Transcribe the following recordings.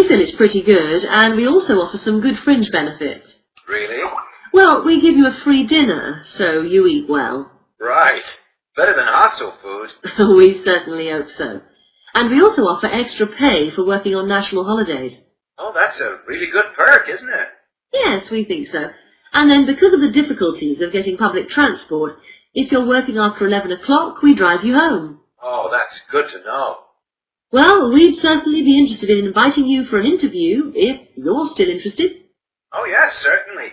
We feel it's pretty good, and we also offer some good fringe benefits. Really? Well, we give you a free dinner, so you eat well. Right. Better than hostel food. We certainly hope so. And we also offer extra pay for working on national holidays. Oh, that's a really good perk, isn't it? Yes, we think so. And then because of the difficulties of getting public transport, if you're working after 11 o'clock, we drive you home. Oh, that's good to know. Well, we'd certainly be interested in inviting you for an interview, if you're still interested. Oh, yes, certainly.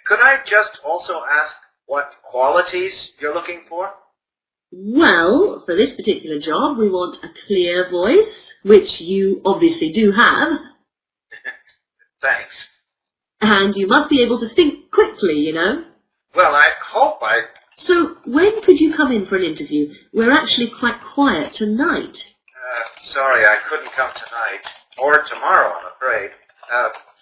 Could I just also ask what qualities you're looking for? Well, for this particular job, we want a clear voice, which you obviously do have. Thanks. And you must be able to think quickly, you know. Well, I hope I... So, when could you come in for an interview? We're actually quite quiet tonight. Sorry, I couldn't come tonight. Or tomorrow, I'm afraid.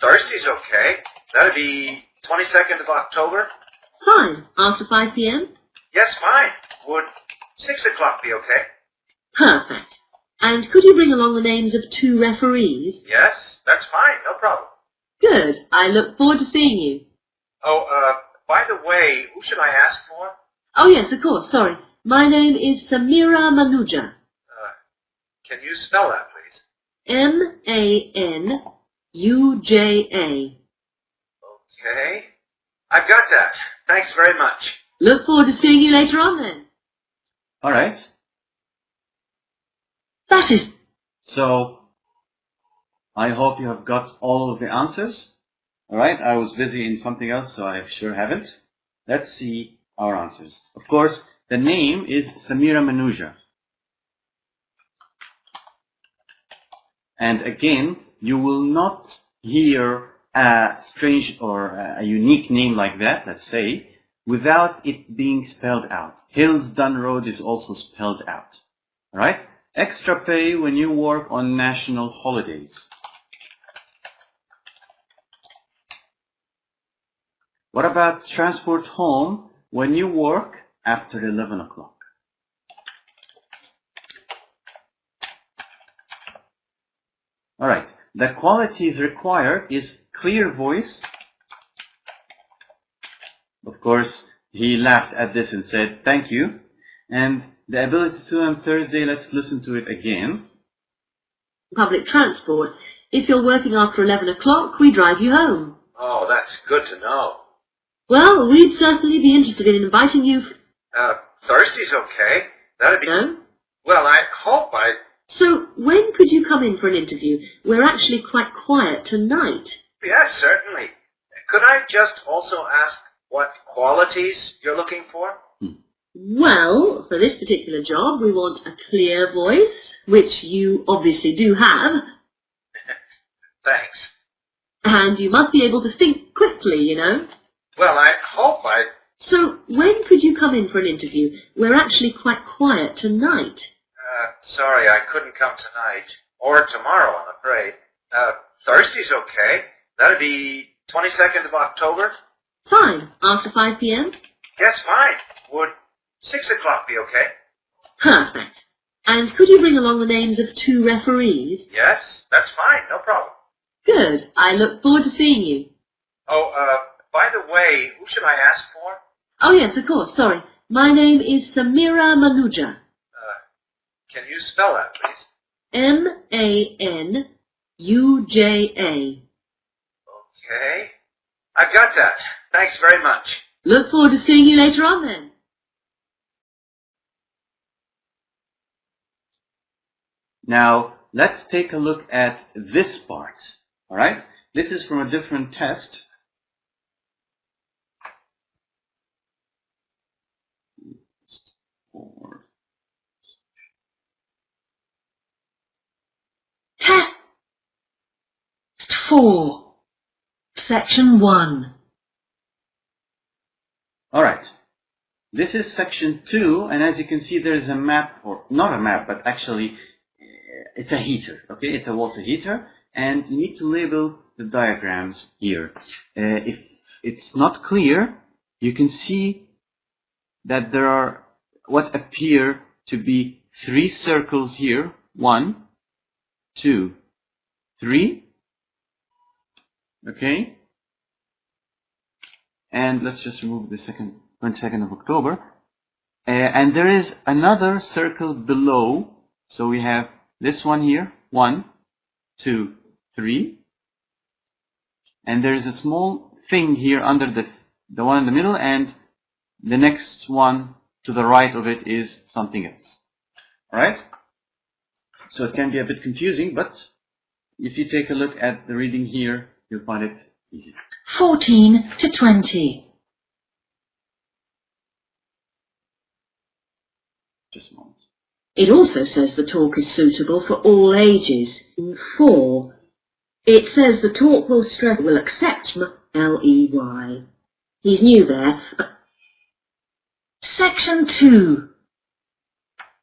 Thursday's okay. That'd be 22nd of October. Fine. After 5 p.m.? Yes, fine. Would 6 o'clock be okay? Perfect. And could you bring along the names of 2 referees? Yes, that's fine. No problem. Good. I look forward to seeing you. Oh, by the way, who should I ask for? Oh, yes, of course. Sorry. My name is Samira Manuja. Can you spell that, please? M-A-N-U-J-A. Okay. I've got that. Thanks very much. Look forward to seeing you later on then. All right. That is... So, I hope you have got all of the answers. All right. I was busy in something else, so I sure haven't. Let's see our answers. Of course, the name is Samira Manuja. And again, you will not hear a strange or a unique name like that, let's say, without it being spelled out. Hillsdon Road is also spelled out. All right? Extra pay when you work on national holidays. What about transport home when you work after 11 o'clock? All right. The qualities required is clear voice. Of course, he laughed at this and said, thank you. And the ability to swim on Thursday, let's listen to it again. Public transport. If you're working after 11 o'clock, we drive you home. Oh, that's good to know. Well, we'd certainly be interested in inviting you... Thursday's okay. That'd be... No? Well, I hope I... So, when could you come in for an interview? We're actually quite quiet tonight. Yes, certainly. Could I just also ask what qualities you're looking for? Well, for this particular job, we want a clear voice, which you obviously do have. Thanks. And you must be able to think quickly, you know. Well, I hope I... So, when could you come in for an interview? We're actually quite quiet tonight. Sorry, I couldn't come tonight. Or tomorrow, I'm afraid. Thursday's okay. That'd be 22nd of October. Fine. After 5 p.m.? Yes, fine. Would 6 o'clock be okay? Perfect. And could you bring along the names of 2 referees? Yes, that's fine. No problem. Good. I look forward to seeing you. Oh, by the way, who should I ask for? Oh, yes, of course. Sorry. My name is Samira Manuja. Can you spell that, please? M-A-N-U-J-A. Okay. I've got that. Thanks very much. Look forward to seeing you later on then. Now, let's take a look at this part. All right? This is from a different test. Test 4, Section 1. All right. This is section 2, and as you can see, there is a map, or not a map, but actually it's a heater. Okay, it's a water heater, and you need to label the diagrams here. If it's not clear, you can see that there are what appear to be 3 circles here. 1, 2, 3, Okay? And let's just remove the 22nd of October. And there is another circle below. So we have this one here, 1, 2, 3. And there is a small thing here under the one in the middle, and the next one to the right of it is something else. Alright? So it can be a bit confusing, but if you take a look at the reading here, you'll find it easy. 14 to 20. Just a moment. It also says the talk is suitable for all ages. In 4, it says the talk will accept L-E-Y. He's new there. Section 2.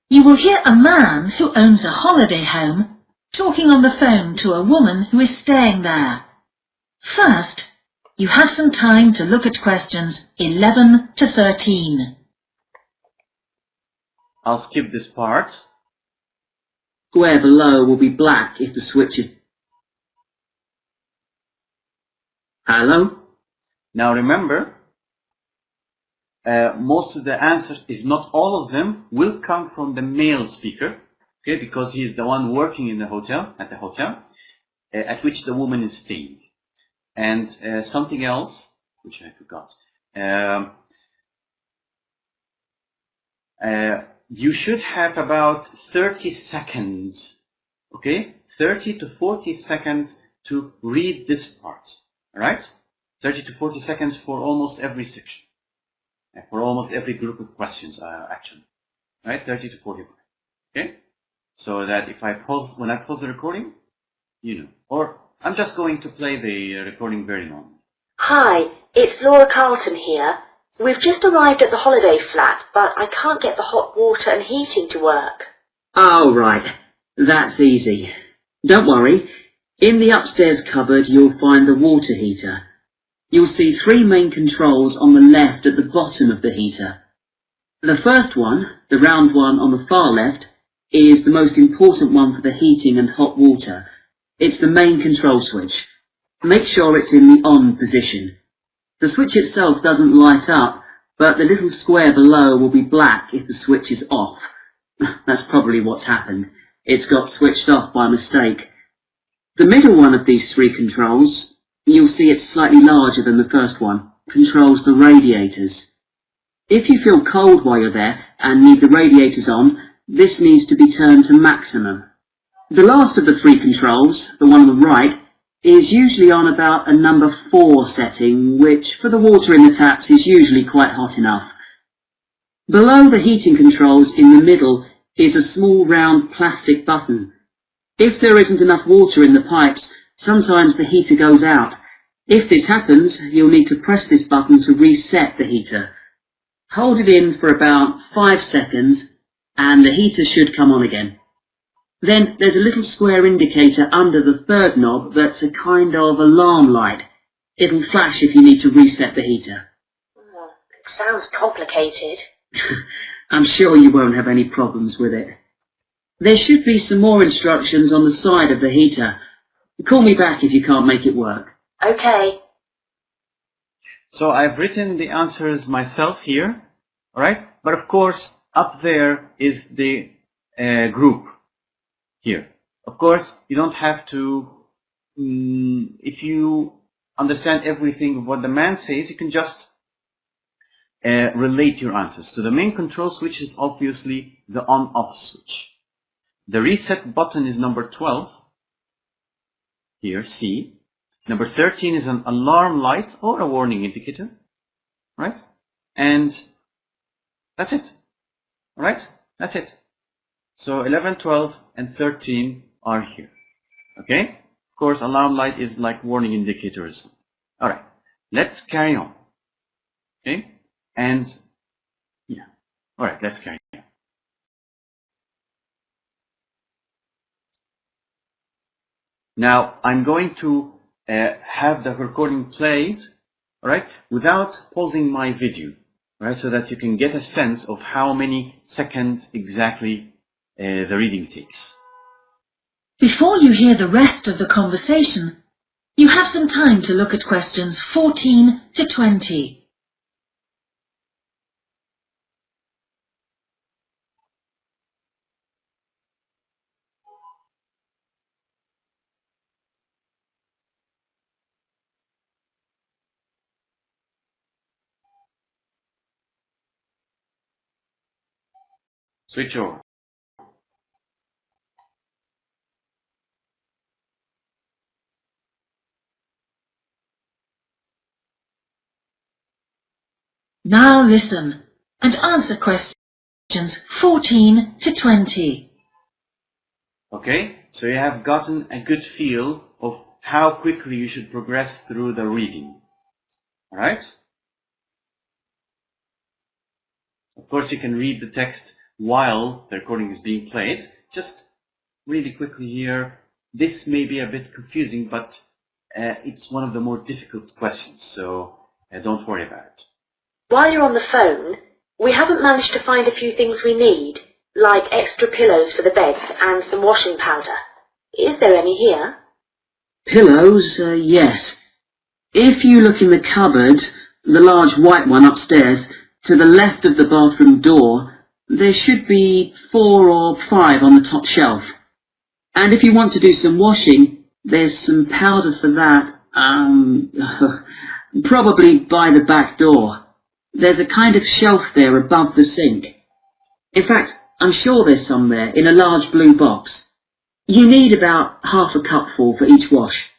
You will hear a man who owns a holiday home talking on the phone to a woman who is staying there. First, you have some time to look at questions 11 to 13. I'll skip this part. Square below will be black if the switch is... Hello? Now remember, most of the answers, if not all of them, will come from the male speaker, okay, because he is the one working in the hotel, at which the woman is staying. And something else, which I forgot. You should have about 30 seconds, okay? 30 to 40 seconds to read this part, alright? 30 to 40 seconds for almost every section. For almost every group of questions, actually. Right? 30 to 40. Okay? So that if I pause, when I pause the recording, you know. Or I'm just going to play the recording very normally. Hi, it's Laura Carlton here. We've just arrived at the holiday flat, but I can't get the hot water and heating to work. Oh, right. That's easy. Don't worry. In the upstairs cupboard, you'll find the water heater. You'll see 3 main controls on the left at the bottom of the heater. The first one, the round one on the far left, is the most important one for the heating and hot water. It's the main control switch. Make sure it's in the on position. The switch itself doesn't light up, but the little square below will be black if the switch is off. That's probably what's happened. It's got switched off by mistake. The middle one of these 3 controls, you'll see it's slightly larger than the first one, controls the radiators. If you feel cold while you're there and need the radiators on, this needs to be turned to maximum. The last of the 3 controls, the one on the right, is usually on about a number 4 setting, which for the water in the taps is usually quite hot enough. Below the heating controls in the middle is a small round plastic button. If there isn't enough water in the pipes, sometimes the heater goes out. If this happens, you'll need to press this button to reset the heater. Hold it in for about 5 seconds and the heater should come on again. Then there's a little square indicator under the third knob that's a kind of alarm light. It'll flash if you need to reset the heater. It sounds complicated. I'm sure you won't have any problems with it. There should be some more instructions on the side of the heater. Call me back if you can't make it work. Okay. So I've written the answers myself here, alright? But of course, up there is the group here. Of course, you don't have to, if you understand everything of what the man says, you can just relate your answers. So the main control switch is obviously the on-off switch. The reset button is number 12, here, C. Number 13 is an alarm light or a warning indicator, right? And that's it, right? That's it. So 11, 12, and 13 are here, okay? Of course, alarm light is like warning indicators. All right, let's carry on, okay? And yeah, all right, let's carry on. Now, I'm going to have the recording played, all right, without pausing my video, right, so that you can get a sense of how many seconds exactly the reading takes. Before you hear the rest of the conversation, You have some time to look at questions 14 to 20. Switch over. Now listen and answer questions 14 to 20. Okay, so you have gotten a good feel of how quickly you should progress through the reading. Alright? Of course, you can read the text while the recording is being played. Just really quickly here, this may be a bit confusing, but it's one of the more difficult questions, so don't worry about it. While you're on the phone, we haven't managed to find a few things we need, like extra pillows for the beds and some washing powder. Is there any here? Pillows, yes. If you look in the cupboard, the large white one upstairs, to the left of the bathroom door, there should be 4 or 5 on the top shelf. And if you want to do some washing, there's some powder for that, probably by the back door. There's a kind of shelf there above the sink. In fact, I'm sure there's some there in a large blue box. You need about half a cupful for each wash.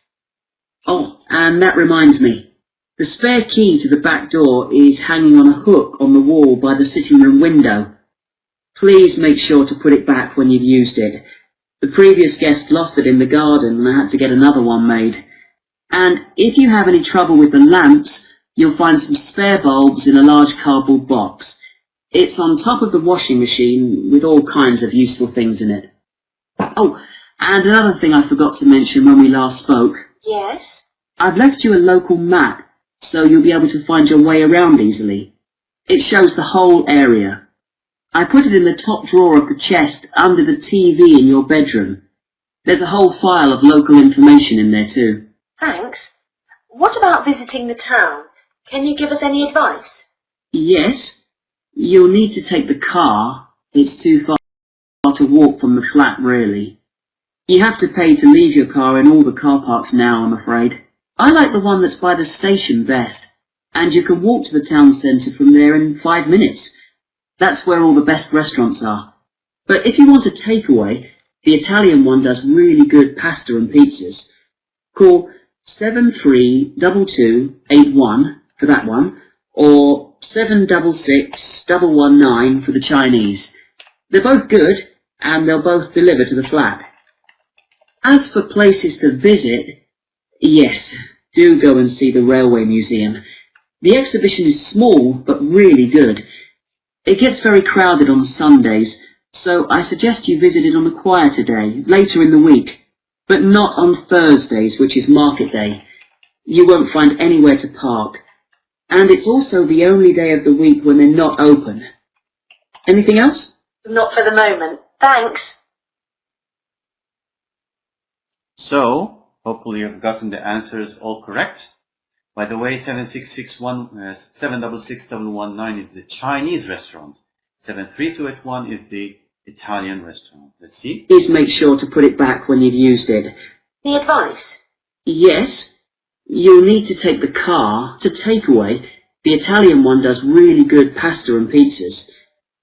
Oh, and that reminds me. The spare key to the back door is hanging on a hook on the wall by the sitting room window. Please make sure to put it back when you've used it. The previous guest lost it in the garden and I had to get another one made. And if you have any trouble with the lamps, you'll find some spare bulbs in a large cardboard box. It's on top of the washing machine with all kinds of useful things in it. Oh, and another thing I forgot to mention when we last spoke. Yes? I've left you a local map, so you'll be able to find your way around easily. It shows the whole area. I put it in the top drawer of the chest under the TV in your bedroom. There's a whole file of local information in there too. Thanks. What about visiting the town? Can you give us any advice? Yes, you'll need to take the car. It's too far to walk from the flat, really. You have to pay to leave your car in all the car parks now, I'm afraid. I like the one that's by the station best, and you can walk to the town centre from there in 5 minutes. That's where all the best restaurants are. But if you want a takeaway, the Italian one does really good pasta and pizzas. Call 732281 for that one, or 766119 for the Chinese. They're both good, and they'll both deliver to the flat. As for places to visit, yes, do go and see the Railway Museum. The exhibition is small, but really good. It gets very crowded on Sundays, so I suggest you visit it on a quieter day, later in the week, but not on Thursdays, which is market day. You won't find anywhere to park, and it's also the only day of the week when they're not open. Anything else? Not for the moment. Thanks. So, hopefully you've gotten the answers all correct. By the way, 766119 is the Chinese restaurant. 73281 is the Italian restaurant. Let's see. Please make sure to put it back when you've used it. The advice? Yes, you'll need to take the car to takeaway. The Italian one does really good pasta and pizzas.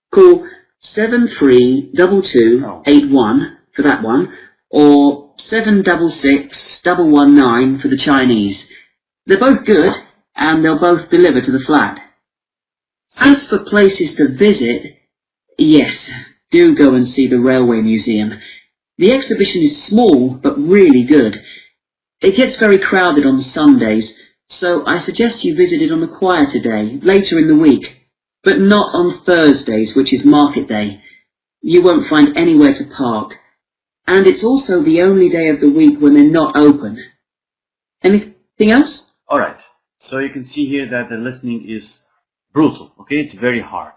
Call 732281 for that one, or 766119 for the Chinese. They're both good, and they'll both deliver to the flat. As for places to visit, yes, do go and see the Railway Museum. The exhibition is small, but really good. It gets very crowded on Sundays, so I suggest you visit it on a quieter day, later in the week, but not on Thursdays, which is market day. You won't find anywhere to park, and it's also the only day of the week when they're not open. Anything else? Alright, so you can see here that the listening is brutal, okay? It's very hard.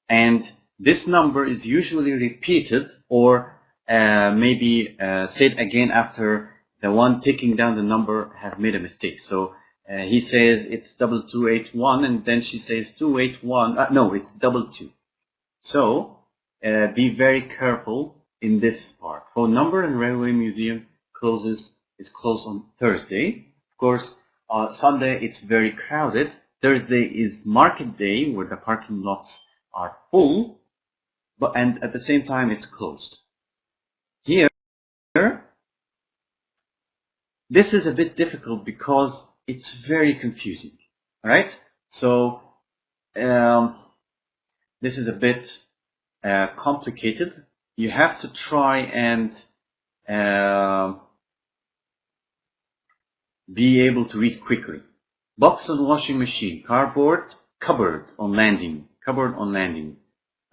And this number is usually repeated or maybe said again after the one taking down the number have made a mistake. So he says it's 2281, and then she says 281. No, it's 22. So be very careful in this part. Phone number and railway museum is closed on Thursday. Of course, Sunday it's very crowded. Thursday is market day where the parking lots are full, and at the same time it's closed. Here, this is a bit difficult because it's very confusing. All right? So this is a bit complicated. You have to try and be able to read quickly. Box on washing machine, cardboard, cupboard on landing, cupboard on landing.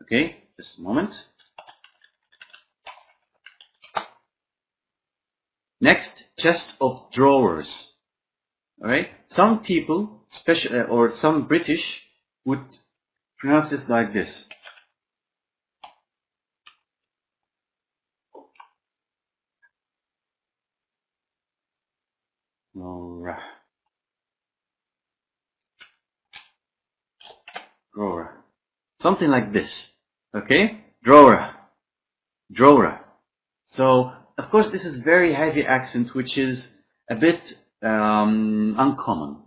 Okay, just a moment. Next, chest of drawers. All right, some people, or some British, would pronounce it like this. Drawer. Something like this. Okay? Drawer. Drawer. So, of course, this is very heavy accent, which is a bit uncommon.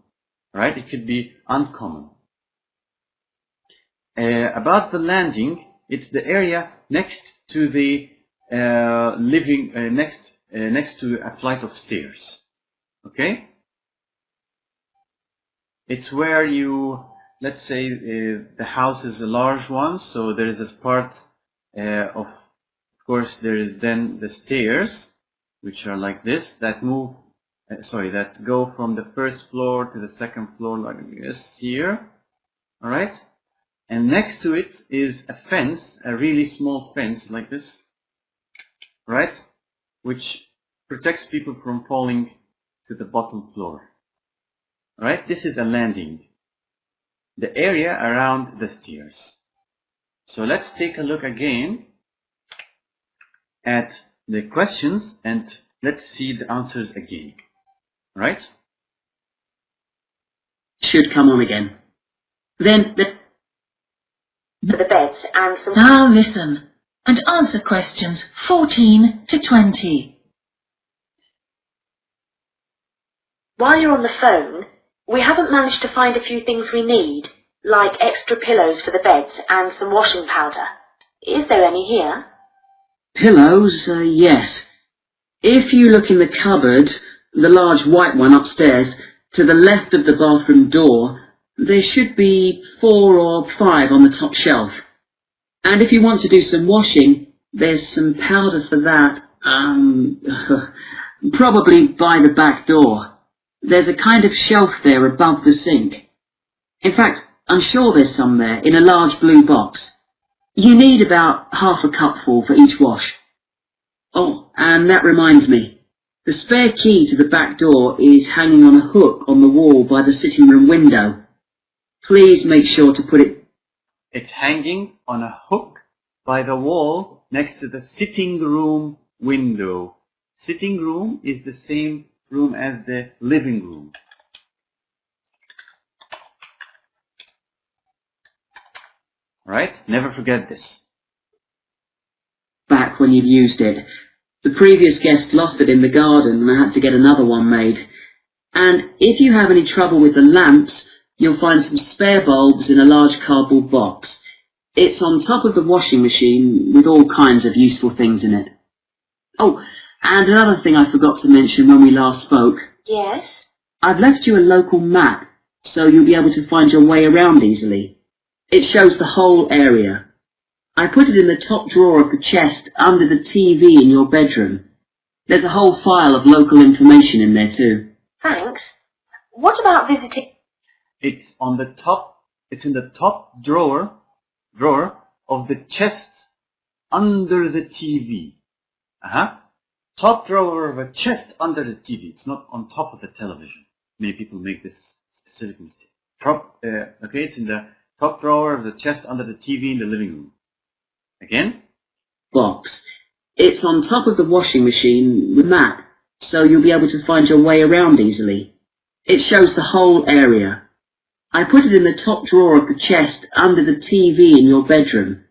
Right? It could be uncommon. About the landing, it's the area next to the next to a flight of stairs. Okay? It's where you, let's say the house is a large one, so there is this part of course there is then the stairs, which are like this, that move, that go from the first floor to the second floor like this here. Alright? And next to it is a fence, a really small fence like this, right? Which protects people from falling to the bottom floor. Right? This is a landing. The area around the stairs. So let's take a look again at the questions and let's see the answers again. Right? Should come on again. Then the beds and some... Now listen and answer questions 14 to 20. While you're on the phone, we haven't managed to find a few things we need, like extra pillows for the beds and some washing powder. Is there any here? Pillows? Yes. If you look in the cupboard, the large white one upstairs, to the left of the bathroom door, there should be 4 or 5 on the top shelf. And if you want to do some washing, there's some powder for that, probably by the back door. There's a kind of shelf there above the sink. In fact, I'm sure there's some there in a large blue box. You need about half a cupful for each wash. Oh, and that reminds me. The spare key to the back door is hanging on a hook on the wall by the sitting room window. Please make sure to put it... It's hanging on a hook by the wall next to the sitting room window. Sitting room is the same room as the living room. Right? Never forget this. Back when you've used it. The previous guest lost it in the garden and I had to get another one made. And if you have any trouble with the lamps, you'll find some spare bulbs in a large cardboard box. It's on top of the washing machine with all kinds of useful things in it. Oh, and another thing I forgot to mention when we last spoke. Yes? I've left you a local map, so you'll be able to find your way around easily. It shows the whole area. I put it in the top drawer of the chest under the TV in your bedroom. There's a whole file of local information in there too. Thanks. What about visiting... It's on the top, it's in the top drawer of the chest under the TV. Top drawer of a chest under the TV. It's not on top of the television. Many people make this specific mistake. It's in the top drawer of the chest under the TV in the living room. Again? Box. It's on top of the washing machine with a map. so you'll be able to find your way around easily. It shows the whole area. I put it in the top drawer of the chest under the TV in your bedroom.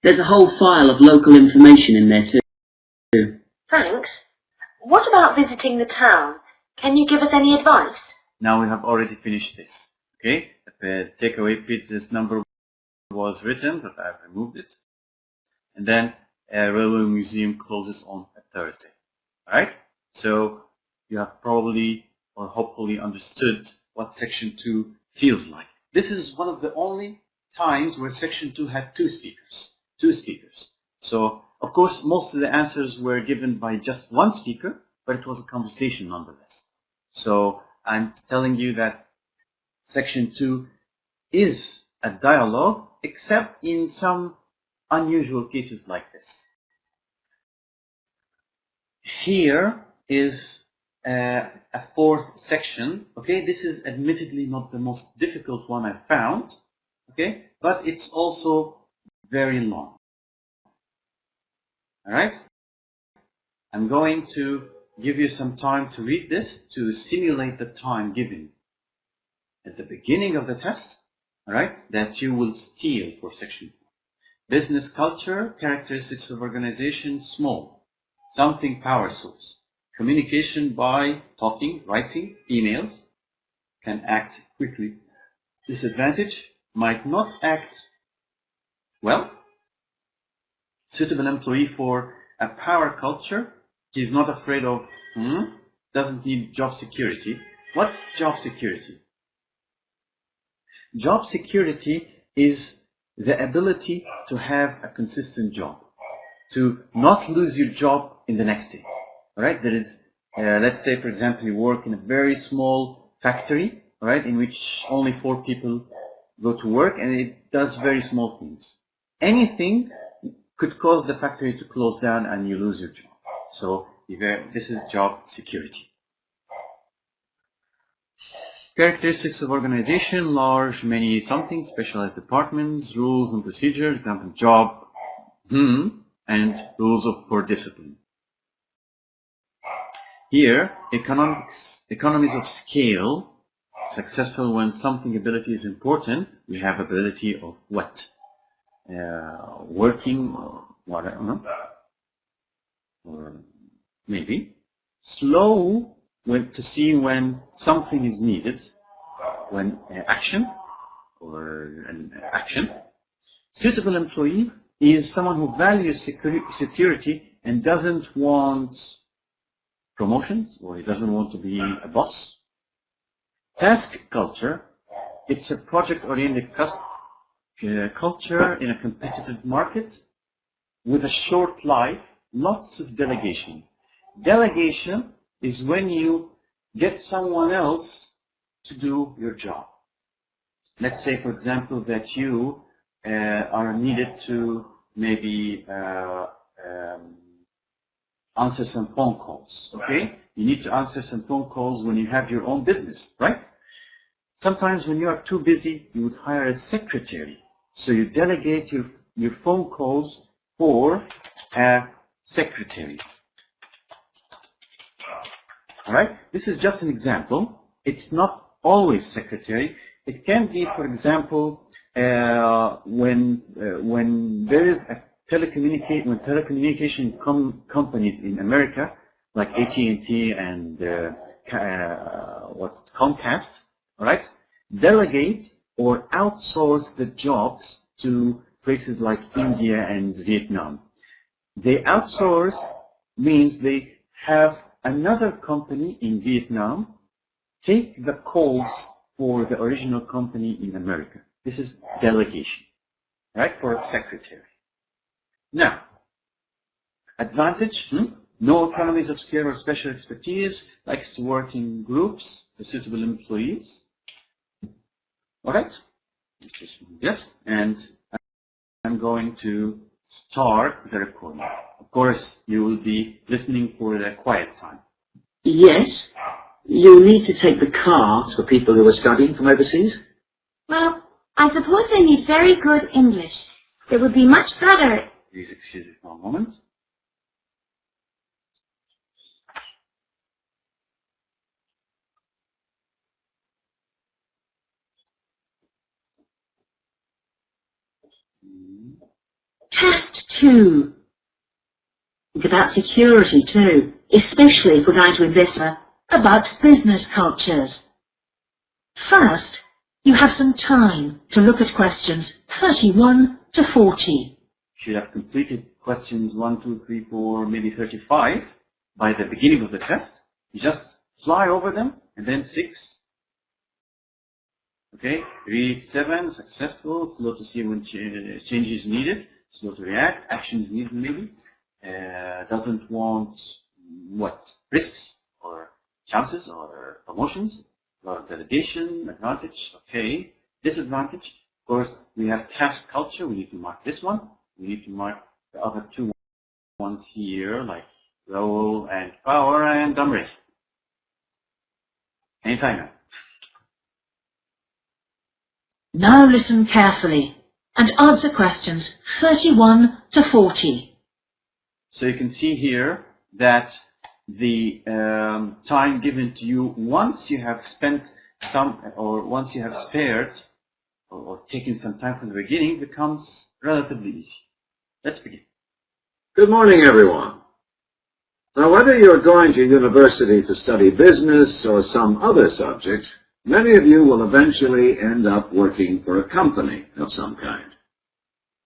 There's a whole file of local information in there too. Thanks. What about visiting the town? Can you give us any advice? Now we have already finished this. Okay, the takeaway page, this number was written, but I've removed it. And then Railway Museum closes on a Thursday. Alright, so you have probably or hopefully understood what section 2 feels like. This is one of the only times where section 2 had two speakers. So of course most of the answers were given by just one speaker, but it was a conversation nonetheless. So I'm telling you that section 2 is a dialogue, except in some unusual cases like this. Here is a fourth section. Okay, this is admittedly not the most difficult one I found. Okay, but it's also very long. All right, I'm going to give you some time to read this to simulate the time given at the beginning of the test. All right, that you will steal for section 4. Business culture, characteristics of organization, small. Something power source. Communication by talking, writing, emails. Can act quickly. Disadvantage, might not act well. Suitable employee for a power culture. He's not afraid of, doesn't need job security. What's job security? Job security is the ability to have a consistent job, to not lose your job in the next day. All right, there is, let's say, for example, you work in a very small factory, all right, in which only 4 people go to work, and it does very small things. Anything could cause the factory to close down, and you lose your job. So this is job security. Characteristics of organization, large, many, something, specialized departments, rules and procedure, example, job, and rules for discipline. Here, economies of scale, successful when something ability is important. We have ability of what? Working, or whatever, or maybe. Slow to see when something is needed, when action or an action. Suitable employee is someone who values security and doesn't want promotions, or he doesn't want to be a boss. Task culture, it's a project-oriented culture in a competitive market with a short life, lots of delegation. Delegation is when you get someone else to do your job. Let's say, for example, that you are needed to maybe answer some phone calls, okay? You need to answer some phone calls when you have your own business, right? Sometimes when you are too busy, you would hire a secretary. So you delegate your phone calls for a secretary. All right, this is just an example. It's not always secretary. It can be, for example, when there is a telecommunication companies in America, like AT&T and Comcast, all right, delegate or outsource the jobs to places like India and Vietnam. They outsource means they have another company in Vietnam take the calls for the original company in America. This is delegation, right, for a secretary. Now, advantage, no economies of scale or special expertise, likes to work in groups, the suitable employees. All right, yes, and I'm going to start the recording. Of course, you will be listening for the quiet time. Yes, you'll need to take the cards for people who are studying from overseas. Well, I suppose they need very good English. It would be much better. Please excuse me for a moment. Test 2. Think about security too, especially if we're going to investigate About business cultures. First, you have some time to look at questions 31 to 40. You should have completed questions 1, 2, 3, 4, maybe 35 by the beginning of the test. You just fly over them, and then 6. Okay, read 7, successful, slow to see when change is needed, slow to react, action is needed maybe, doesn't want what? Risks or chances or promotions, a lot of delegation, advantage, okay, disadvantage. Of course, we have task culture, we need to mark this one, we need to mark the other 2 ones here, like role and power and dumb race. Anytime now. Now listen carefully and answer questions 31 to 40. So you can see here that the time given to you once you have spent some, or once you have spared or taken some time from the beginning, becomes relatively easy. Let's begin. Good morning, everyone. Now, whether you're going to university to study business or some other subject, many of you will eventually end up working for a company of some kind.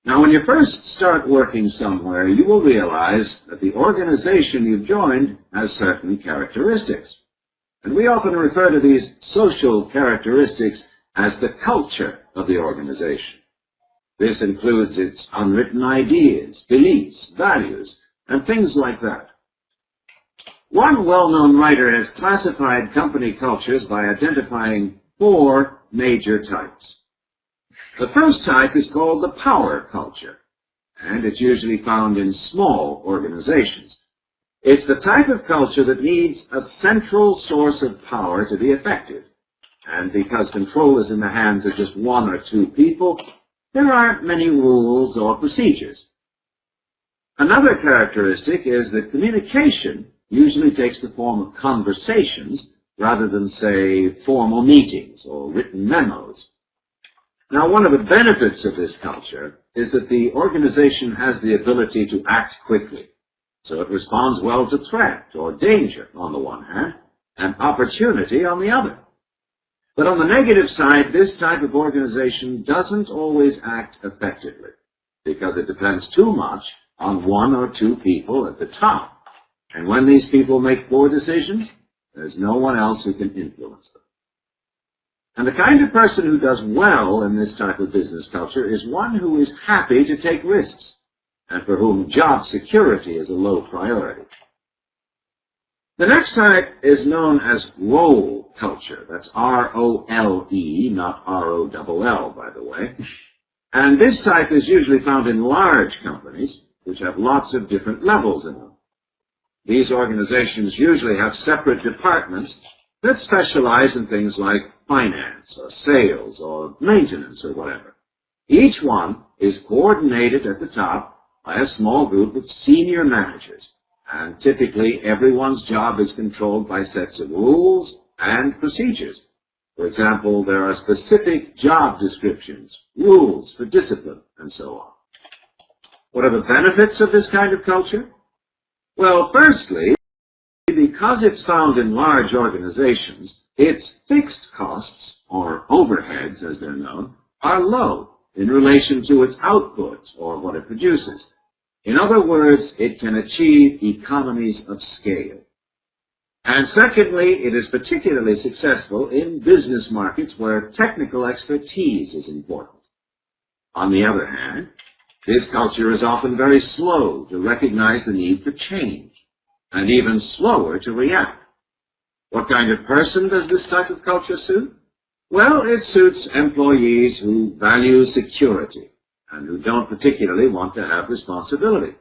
Now, when you first start working somewhere, you will realize that the organization you've joined has certain characteristics. And we often refer to these social characteristics as the culture of the organization. This includes its unwritten ideas, beliefs, values, and things like that. One well-known writer has classified company cultures by identifying 4 major types. The first type is called the power culture, and it's usually found in small organizations. It's the type of culture that needs a central source of power to be effective. And because control is in the hands of just 1 or 2 people, there aren't many rules or procedures. Another characteristic is that communication usually takes the form of conversations rather than, say, formal meetings or written memos. Now, one of the benefits of this culture is that the organization has the ability to act quickly. So it responds well to threat or danger on the one hand, and opportunity on the other. But on the negative side, this type of organization doesn't always act effectively because it depends too much on 1 or 2 people at the top. And when these people make poor decisions, there's no one else who can influence them. And the kind of person who does well in this type of business culture is one who is happy to take risks and for whom job security is a low priority. The next type is known as role culture. That's R-O-L-E, not R-O-L-L, by the way. And this type is usually found in large companies, which have lots of different levels in them. These organizations usually have separate departments that specialize in things like finance or sales or maintenance or whatever. Each one is coordinated at the top by a small group of senior managers, and typically everyone's job is controlled by sets of rules and procedures. For example, there are specific job descriptions, rules for discipline, and so on. What are the benefits of this kind of culture? Well, firstly, because it's found in large organizations, its fixed costs, or overheads as they're known, are low in relation to its output, or what it produces. In other words, it can achieve economies of scale. And secondly, it is particularly successful in business markets where technical expertise is important. On the other hand, this culture is often very slow to recognize the need for change, and even slower to react. What kind of person does this type of culture suit? Well, it suits employees who value security and who don't particularly want to have responsibility.